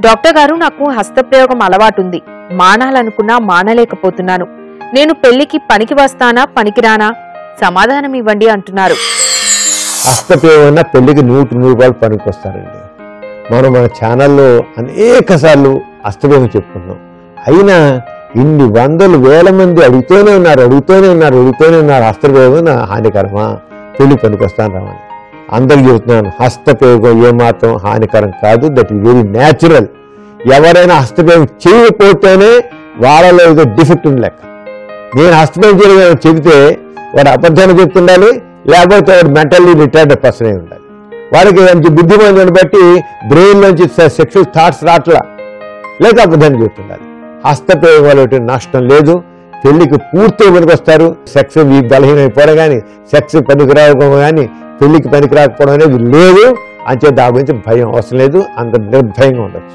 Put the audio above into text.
Doctor గారు, నాకు హస్తప్రయోగం అలవాటుంది. మానాలనుకున్నా మానలేకపోతున్నాను. నేను పెళ్లికి పనికి వస్తానా పనికిరానా? సమాధానం ఇవ్వండి అంటున్నారు. హస్తప్రయోగం పెళ్లికి 100 రూపాయలు పనికి వస్తారండి. మనం మన ఛానల్లో అనేక సార్లు హస్తప్రయోగం చెప్పుకున్నాం. అయినా ఇన్ని వందలు వేల మంది అడుగుతూనే ఉన్నారు హస్తప్రయోగం హానికరమా, పెళ్లి పనికి వస్తాను రామని. అందరికి చెబుతున్నాను, హస్తప్రయోగం ఏమాత్రం హానికరం కాదు. That is very natural. ఎవరైనా హస్తప్రయోగం చేయకపోతేనే వాళ్ళలో ఏదో డిఫెక్ట్ ఉంది లెక్క. నేను హస్తప్రయోగం చేయడం చెబితే వాడు అబద్ధాన్ని చెప్తుండాలి, లేకపోతే వాడు మెంటల్లీ రిటైర్డ్ పర్సన్ అయి ఉండాలి. వాడికి మంచి బుద్ధిమంతుని బట్టి బ్రెయిన్ నుంచి సెక్షువల్ థాట్స్ రాట్లా, లేక అబద్ధాన్ని చెప్తుండాలి. హస్తప్రయోగం వల్ల నష్టం లేదు. పెళ్లికి పూర్తిగా పనికొస్తారు. సెక్స్ బలహీనమైపోవడం కానీ, సెక్స్ పనికిరాకపోవడం కానీ, పెళ్లికి పనికి రాకపోవడం అనేది లేదు. అంతే దాని గురించి భయం అవసరం లేదు. అంత నిర్భయంగా ఉండొచ్చు.